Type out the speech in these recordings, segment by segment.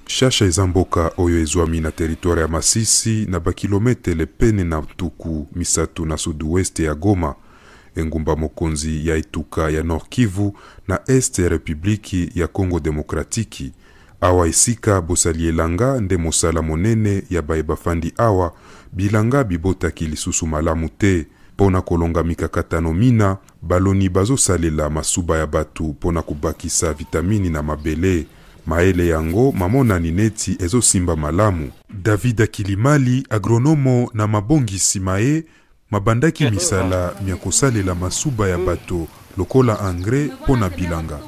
Shasha ezamboka oyo ezwami na territoire ya Masisi na bakilometele pene na tuku misatu na sud-ouest ya Goma, engumba mokonzi ya etuka ya Nord Kivu na este ya Republiki ya Congo Demokratiki. Awa esika bosali elanga nde mosala monene ya baebafandi awa bilanga bibotaki lisusu malamu te. Pona kolonga mikakatano mina, baloni bazosalela masuba ya batu pona kubakisa vitamini na mabele. Maele yango mamonani neti ezosimba malamu. David Akilimali, agronomo na mabongisi mae, mabandaki misala miakosalela masuba ya bato lokola angre pona bilanga.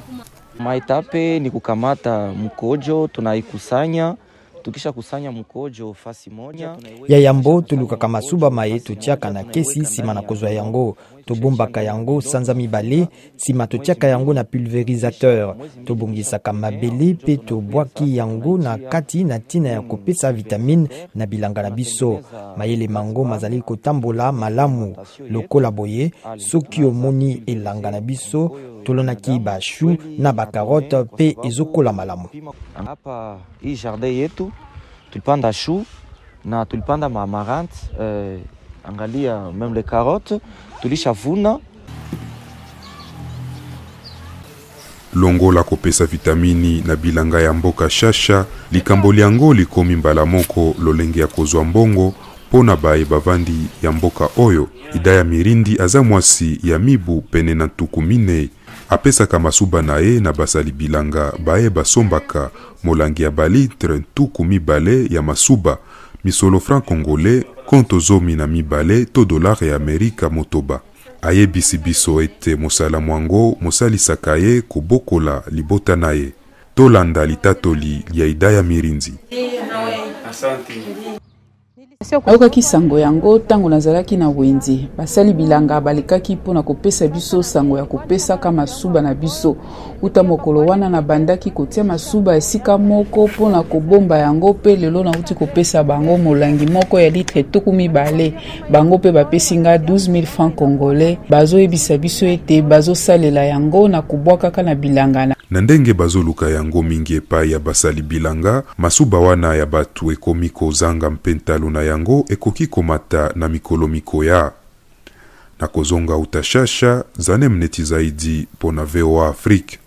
Maitape ni kukamata mkojo, tunaikusanya. Tukisha kusanya mkojo fasi moja ya yambo tulukaka masuba mae tutiaka na kesi sima na kozwa yango, tobumbaka yango sanza mibale, sima tutiaka yango na pulverisateur, tobongisaka mabele pe tobwaki yango na kati na tina ya kopesa vitamine na bilanga na biso. Mayele mango mazali kotambola malamu lokola boye, soki omoni elanga na biso tolonaki ba chou na ba carotte pe ezokola malamu. Hapa hii jardin yetu tulipanda chou na tulipanda mamarante, angalia même les carottes tulishavuna. Longola kopesa vitamini na bilanga ya mboka Shasha, likambo liango likomi mbala moko lolenge ya kozwa mbongo pona bae bavandi ya mboka oyo. Idaya Mirindi aza mwasi ya mibu pene na tuku mine, apesaka masuba na ye na basali bilanga bae basombaka molangi ya balitre tuku mibale ya masuba, misolo franc congolais konto zomi na mibale to dollar ya Amerika motoba. Ayebisi biso ete mosala mwango mosalisaka ye kobokola libota na ye. Tolanda litatoli ya Idaya Mirindi. Aokaki sango yango tango nazalaki na wenzi, basali bilanga balikaki pona kopesa biso sango ya kopesa kama masuba na biso. Uta mokolo wana na bandaki kotia masuba esika moko pona kobomba yango pe lelo na uti kopesa bango molangi moko ya litre tuku mibale. Bango pe bapesinga 12,000 francs congolais. Bazo ebisa biso ete bazo salela yango na kubwaka kana bilanga na ndenge bazoluka yango mingi epai ya basali bilanga, masuba wana ya batu ekomi kozanga mpentalo na yango ekoki komata na mikolo mikoya. Na kozonga utashasha, zane mneti zaidi pona VOA Afrique.